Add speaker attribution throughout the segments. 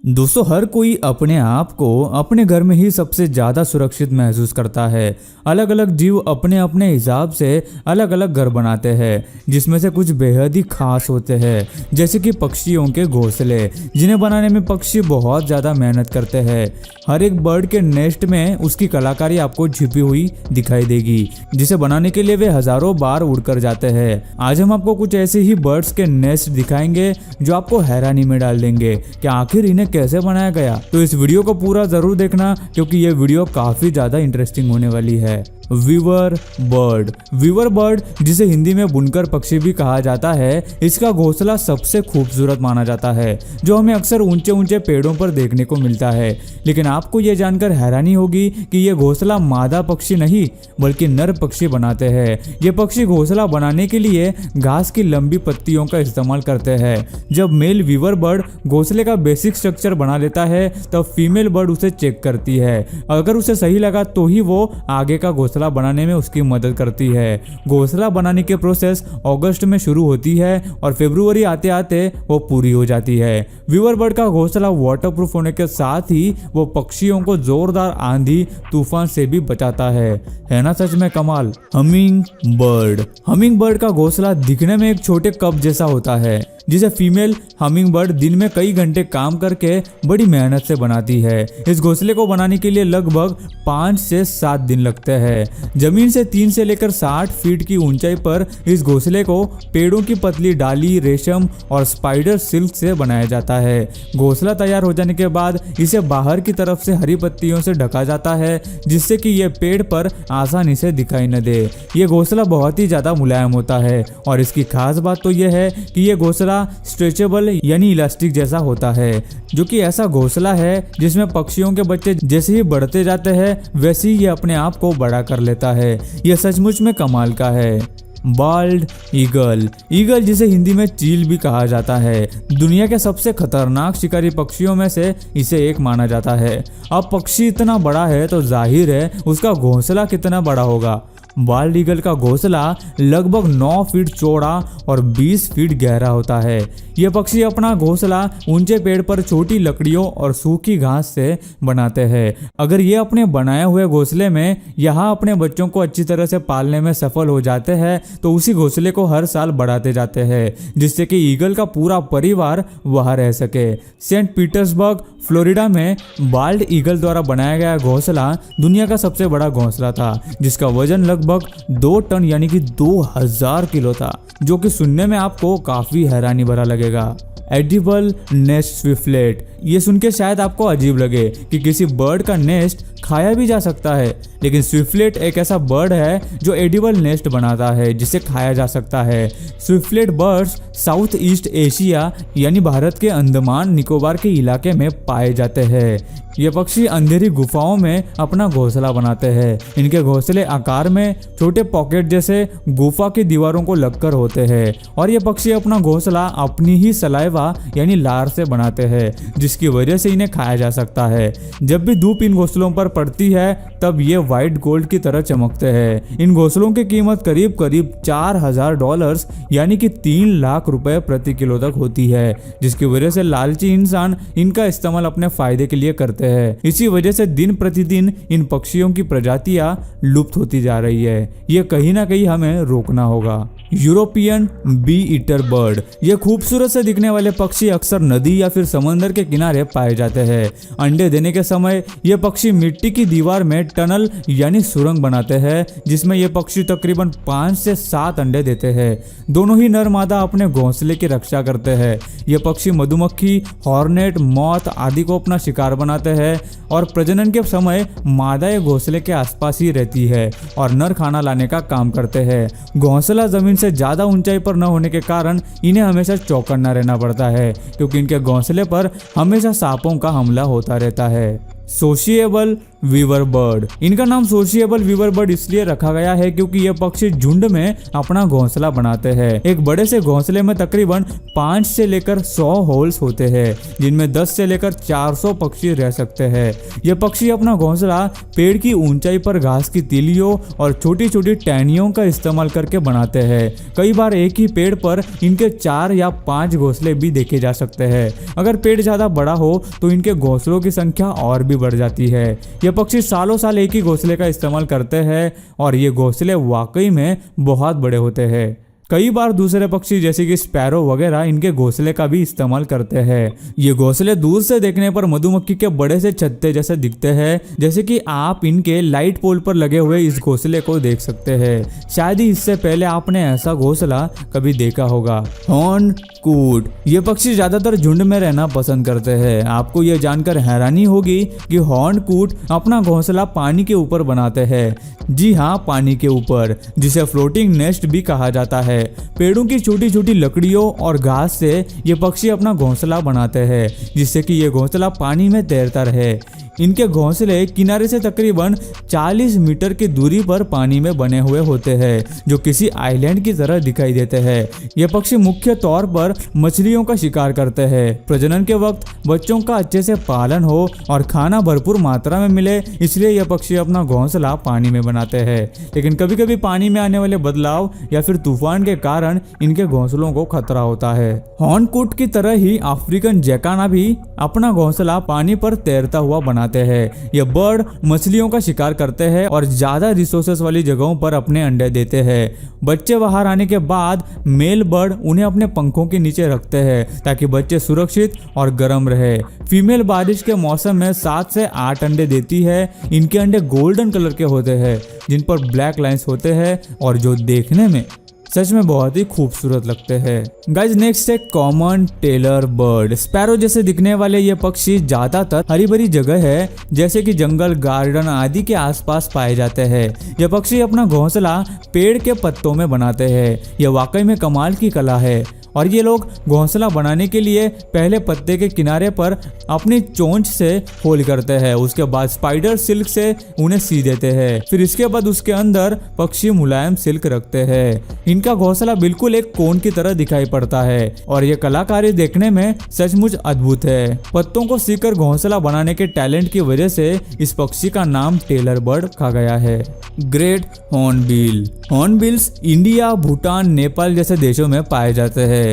Speaker 1: दोस्तों, हर कोई अपने आप को अपने घर में ही सबसे ज़्यादा सुरक्षित महसूस करता है। अलग अलग जीव अपने अपने हिसाब से अलग अलग घर बनाते हैं, जिसमें से कुछ बेहद ही खास होते हैं, जैसे कि पक्षियों के घोंसले, जिन्हें बनाने में पक्षी बहुत ज़्यादा मेहनत करते हैं। हर एक बर्ड के नेस्ट में उसकी कलाकारी आपको छिपी हुई दिखाई देगी, जिसे बनाने के लिए वे हजारों बार उड़कर जाते हैं। आज हम आपको कुछ ऐसे ही बर्ड्स के नेस्ट दिखाएंगे जो आपको हैरानी में डाल देंगे कि आखिर इन्हें कैसे बनाया गया। तो इस वीडियो को पूरा जरूर देखना, क्योंकि ये वीडियो काफी ज्यादा इंटरेस्टिंग होने वाली है। Weaver bird. वीवर बर्ड, जिसे हिंदी में बुनकर पक्षी भी कहा जाता है, इसका घोंसला सबसे खूबसूरत माना जाता है, जो हमें अक्सर ऊंचे ऊंचे पेड़ों पर देखने को मिलता है। लेकिन आपको ये जानकर हैरानी होगी कि ये घोंसला मादा पक्षी नहीं बल्कि नर पक्षी बनाते हैं। ये पक्षी घोंसला बनाने के लिए घास की लंबी पत्तियों का इस्तेमाल करते हैं। जब मेल वीवर बर्ड घोंसले का बेसिक स्ट्रक्चर बना लेता है, तब फीमेल बर्ड उसे चेक करती है। अगर उसे सही लगा तो ही वो आगे का घोंसला बनाने में उसकी मदद करती है। घोंसला बनाने की प्रोसेस अगस्त में शुरू होती है और फरवरी आते आते वो पूरी हो जाती है। वीवर बर्ड का घोंसला वाटरप्रूफ होने के साथ ही वो पक्षियों को जोरदार आंधी तूफान से भी बचाता है ना सच में कमाल। Humming bird. हमिंग बर्ड का घोंसला दिखने में एक छोटे कप जैसा होता है, जिसे फीमेल हमिंग बर्ड दिन में कई घंटे काम करके बड़ी मेहनत से बनाती है। इस घोंसले को बनाने के लिए लगभग 5 से 7 दिन लगते हैं। जमीन से 3 से लेकर 60 फीट की ऊंचाई पर इस घोंसले को पेड़ों की पतली डाली, रेशम और स्पाइडर सिल्क से बनाया जाता है। घोंसला तैयार हो जाने के बाद इसे बाहर की तरफ से हरी पत्तियों से ढका जाता है, जिससे कि ये पेड़ पर आसानी से दिखाई न दे। ये घोंसला बहुत ही ज्यादा मुलायम होता है और इसकी खास बात तो यह है कि ये घोंसला स्ट्रेचेबल यानी इलास्टिक जैसा होता है, जो कि ऐसा घोंसला है जिसमें पक्षियों के बच्चे जैसे ही बढ़ते जाते हैं वैसे ही ये अपने आप को बड़ा कर लेता है। यह सचमुच में कमाल का है। Bald eagle. ईगल, जिसे हिंदी में चील भी कहा जाता है, दुनिया के सबसे खतरनाक शिकारी पक्षियों में से इसे एक माना जाता है। अब पक्षी इतना बड़ा है तो जाहिर है उसका घोंसला कितना बड़ा होगा। बाल्ड ईगल का घोंसला लगभग 9 फीट चौड़ा और 20 फीट गहरा होता है। यह पक्षी अपना घोंसला ऊंचे पेड़ पर छोटी लकड़ियों और सूखी घास से बनाते हैं। अगर ये अपने बनाए हुए घोंसले में यहाँ अपने बच्चों को अच्छी तरह से पालने में सफल हो जाते हैं, तो उसी घोंसले को हर साल बढ़ाते जाते हैं, जिससे कि ईगल का पूरा परिवार वहाँ रह सके। सेंट पीटर्सबर्ग, फ्लोरिडा में बाल्ड ईगल द्वारा बनाया गया घोंसला दुनिया का सबसे बड़ा घोंसला था, जिसका वजन लगभग 2 टन यानी कि 2000 किलो था, जो कि सुनने में आपको काफी हैरानी भरा लगेगा। Edible nest swiftlet. ये सुन के शायद आपको अजीब लगे कि किसी बर्ड का नेस्ट खाया भी जा सकता है, लेकिन स्विफ्टलेट एक ऐसा बर्ड है जो एडिबल नेस्ट बनाता है जिसे खाया जा सकता है। Swiftlet birds south east Asia यानी भारत के अंडमान निकोबार के इलाके में पाए जाते हैं। ये पक्षी अंधेरी गुफाओं में अपना घोंसला बनाते हैं। इनके घोंसले आकार में छोटे पॉकेट जैसे गुफा की दीवारों को लगकर होते हैं और ये पक्षी अपना घोंसला अपनी ही सलाइवा यानी लार से बनाते हैं, जिसकी वजह से इन्हें खाया जा सकता है। जब भी धूप इन घोंसलों पर पड़ती है तब ये व्हाइट गोल्ड की तरह चमकते हैं। इन घोंसलों की कीमत करीब करीब $4000 यानी कि 3 लाख रुपए प्रति किलो तक होती है, जिसकी वजह से लालची इंसान इनका इस्तेमाल अपने फायदे के लिए करते हैं। इसी वजह से दिन प्रतिदिन इन पक्षियों की प्रजातियां लुप्त होती जा रही है। ये कहीं ना कहीं हमें रोकना होगा। European bee eater bird. ये खूबसूरत से दिखने वाले पक्षी अक्सर नदी या फिर समंदर के किनारे पाए जाते हैं। अंडे देने के समय ये पक्षी मिट्टी की दीवार में टनल यानी सुरंग बनाते हैं, जिसमें ये पक्षी तकरीबन 5 से 7 अंडे देते हैं। दोनों ही नर मादा अपने घोंसले की रक्षा करते हैं। ये पक्षी मधुमक्खी, हॉर्नेट, मौत आदि को अपना शिकार बनाते हैं और प्रजनन के समय मादा ये घोंसले के आसपास ही रहती है और नर खाना लाने का काम करते हैं। घोंसला जमीन से ज्यादा ऊंचाई पर न होने के कारण इन्हें हमेशा चौकन्ना रहना पड़ता है, क्योंकि इनके घोंसले पर हमेशा सांपों का हमला होता रहता है। Sociable weaver bird. इनका नाम सोशिएबल वीवर बर्ड इसलिए रखा गया है क्योंकि ये पक्षी झुंड में अपना घोंसला बनाते हैं। एक बड़े से घोंसले में तकरीबन 5 से लेकर 100 होल्स होते हैं, जिनमें 10 से लेकर 400 पक्षी रह सकते हैं। ये पक्षी अपना घोंसला पेड़ की ऊंचाई पर घास की तीलियों और छोटी छोटी टहनियों का इस्तेमाल करके बनाते हैं। कई बार एक ही पेड़ पर इनके 4 या 5 घोंसले भी देखे जा सकते हैं। अगर पेड़ ज्यादा बड़ा हो तो इनके घोंसलों की संख्या और भी बढ़ जाती है। ये पक्षी सालों साल एक ही घोंसले का इस्तेमाल करते हैं और ये घोंसले वाकई में बहुत बड़े होते हैं। कई बार दूसरे पक्षी जैसे कि स्पैरो वगैरह इनके घोंसले का भी इस्तेमाल करते हैं। ये घोंसले दूर से देखने पर मधुमक्खी के बड़े से छत्ते जैसे दिखते हैं, जैसे कि आप इनके लाइट पोल पर लगे हुए इस घोंसले को देख सकते हैं। शायद ही इससे पहले आपने ऐसा घोंसला कभी देखा होगा। हॉर्न कूट। ये पक्षी ज्यादातर झुंड में रहना पसंद करते हैं। आपको ये जानकर हैरानी होगी कि हॉर्न कूट अपना घोंसला पानी के ऊपर बनाते हैं। जी हाँ, पानी के ऊपर, जिसे फ्लोटिंग नेस्ट भी कहा जाता है। पेड़ों की छोटी छोटी लकड़ियों और घास से ये पक्षी अपना घोंसला बनाते हैं, जिससे कि ये घोंसला पानी में तैरता रहे। इनके घोंसले किनारे से तकरीबन 40 मीटर की दूरी पर पानी में बने हुए होते हैं, जो किसी आइलैंड की तरह दिखाई देते हैं। ये पक्षी मुख्य तौर पर मछलियों का शिकार करते हैं। प्रजनन के वक्त बच्चों का अच्छे से पालन हो और खाना भरपूर मात्रा में मिले, इसलिए यह पक्षी अपना घोंसला पानी में बनाते हैं। लेकिन कभी कभी पानी में आने वाले बदलाव या फिर तूफान के कारण इनके घोंसलों को खतरा होता है। हॉर्नकूट की तरह ही अफ्रीकन जैकाना भी अपना घोंसला पानी पर तैरता हुआ बनाते हैं। ये बर्ड मछलियों का शिकार करते हैं और ज्यादा रिसोर्सेस वाली जगहों पर अपने अंडे देते हैं। बच्चे बाहर आने के बाद मेल बर्ड उन्हें अपने पंखों के नीचे रखते हैं ताकि बच्चे सुरक्षित और गर्म रहे। फीमेल बारिश के मौसम में 7 से 8 अंडे देती है। इनके अंडे गोल्डन कलर के होते हैं, जिन पर ब्लैक लाइंस होते हैं और जो देखने में सच में बहुत ही खूबसूरत लगते हैं। गाइज नेक्स्ट है कॉमन टेलर बर्ड। स्पैरो जैसे दिखने वाले ये पक्षी ज्यादातर हरी भरी जगह है, जैसे कि जंगल, गार्डन आदि के आसपास पाए जाते हैं। ये पक्षी अपना घोंसला पेड़ के पत्तों में बनाते हैं। यह वाकई में कमाल की कला है। और ये लोग घोंसला बनाने के लिए पहले पत्ते के किनारे पर अपनी चोंच से होल करते हैं, उसके बाद स्पाइडर सिल्क से उन्हें सी देते हैं, फिर इसके बाद उसके अंदर पक्षी मुलायम सिल्क रखते हैं। इनका घोंसला बिल्कुल एक कोन की तरह दिखाई पड़ता है और ये कलाकारी देखने में सचमुच अद्भुत है। पत्तों को सीकर घोंसला बनाने के टैलेंट की वजह से इस पक्षी का नाम टेलर बर्ड रखा गया है। Great hornbill. Hornbills India, Bhutan, Nepal जैसे देशों में पाए जाते हैं।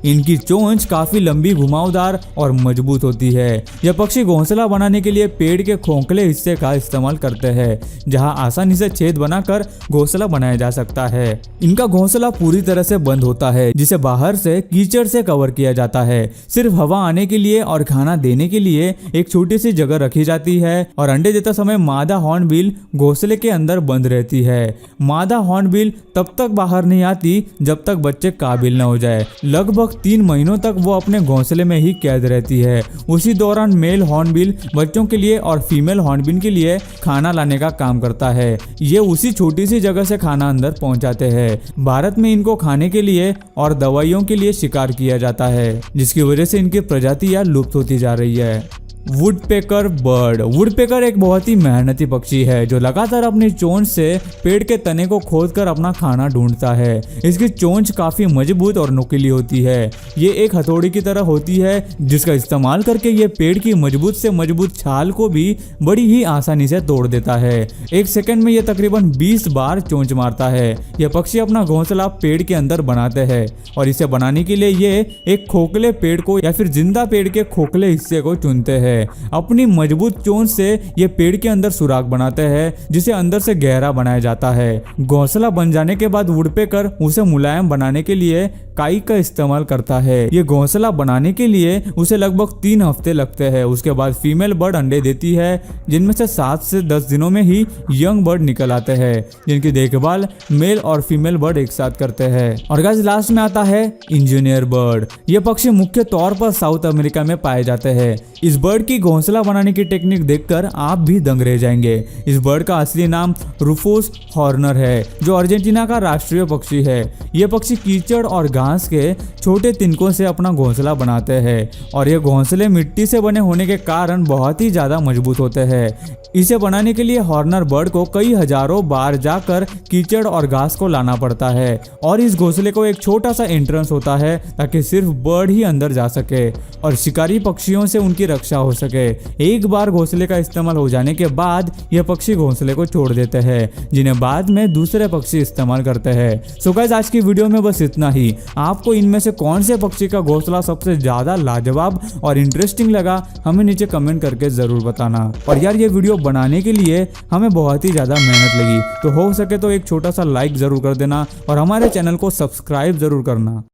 Speaker 1: इनकी चोंच काफी लंबी, घुमावदार और मजबूत होती है। यह पक्षी घोंसला बनाने के लिए पेड़ के खोखले हिस्से का इस्तेमाल करते हैं, जहां आसानी से छेद बनाकर घोंसला बनाया जा सकता है। इनका घोंसला पूरी तरह से बंद होता है, जिसे बाहर से कीचड़ से कवर किया जाता है। सिर्फ हवा आने के लिए और खाना देने के लिए एक छोटी सी जगह रखी जाती है और अंडे देते समय मादा हॉर्नबिल घोंसले के अंदर बंद रहती है। मादा हॉर्नबिल तब तक बाहर नहीं आती जब तक बच्चे काबिल न हो जाए। लगभग 3 महीनों तक वो अपने घोंसले में ही कैद रहती है। उसी दौरान मेल हॉर्नबिल बच्चों के लिए और फीमेल हॉर्नबिल के लिए खाना लाने का काम करता है। ये उसी छोटी सी जगह से खाना अंदर पहुंचाते हैं। भारत में इनको खाने के लिए और दवाइयों के लिए शिकार किया जाता है, जिसकी वजह से इनकी प्रजातियां लुप्त होती जा रही है। Woodpecker bird. वुडपेकर एक बहुत ही मेहनती पक्षी है जो लगातार अपनी चोंच से पेड़ के तने को खोदकर अपना खाना ढूंढता है। इसकी चोंच काफी मजबूत और नुकीली होती है। ये एक हथौड़ी की तरह होती है, जिसका इस्तेमाल करके ये पेड़ की मजबूत से मजबूत छाल को भी बड़ी ही आसानी से तोड़ देता है। 1 सेकंड में ये तकरीबन 20 बार चोंच मारता है। यह पक्षी अपना घोंसला पेड़ के अंदर बनाते हैं और इसे बनाने के लिए ये एक खोखले पेड़ को या फिर जिंदा पेड़ के खोखले हिस्से को चुनते हैं। अपनी मजबूत चोंच से ये पेड़ के अंदर सुराख बनाते हैं, जिसे अंदर से गहरा बनाया जाता है। घोंसला बन जाने के बाद वुडपेकर उसे मुलायम बनाने के लिए काई का इस्तेमाल करता है। ये घोंसला बनाने के लिए उसे लगभग 3 हफ्ते लगते हैं। उसके बाद फीमेल बर्ड अंडे देती है, जिनमें से 7 से 10 दिनों में ही यंग बर्ड निकल आते हैं, जिनकी देखभाल मेल और फीमेल बर्ड एक साथ करते हैं। और गाइस लास्ट में आता है इंजीनियर बर्ड। ये पक्षी मुख्य तौर पर साउथ अमेरिका में पाए जाते हैं। इस बर्ड की घोंसला बनाने की टेक्निक देखकर आप भी दंग रह जाएंगे। इस बर्ड का असली नाम रूफोस हॉर्नर है, जो अर्जेंटीना का राष्ट्रीय पक्षी है। यह पक्षी कीचड़ और घास के छोटे तिनकों से अपना घोंसला बनाते हैं और ये घोंसले मिट्टी से बने होने के कारण बहुत ही ज्यादा मजबूत होते हैं। इसे बनाने के लिए हॉर्नर बर्ड को कई हजारों बार जाकर कीचड़ और घास को लाना पड़ता है और इस घोंसले को एक छोटा सा एंट्रेंस होता है ताकि सिर्फ बर्ड ही अंदर जा सके और शिकारी पक्षियों से उनकी रक्षा हो सके। एक बार घोंसले का इस्तेमाल हो जाने के बाद यह पक्षी घोंसले को छोड़ देते हैं, जिन्हें बाद में दूसरे पक्षी इस्तेमाल करते हैं। सो गाइस, आज की वीडियो में बस इतना ही। आपको इनमें से कौन से पक्षी का घोंसला सबसे ज्यादा लाजवाब और इंटरेस्टिंग लगा, हमें नीचे कमेंट करके जरूर बताना। और यार, ये वीडियो बनाने के लिए हमें बहुत ही ज्यादा मेहनत लगी, तो हो सके तो एक छोटा सा लाइक जरूर कर देना और हमारे चैनल को सब्सक्राइब जरूर करना।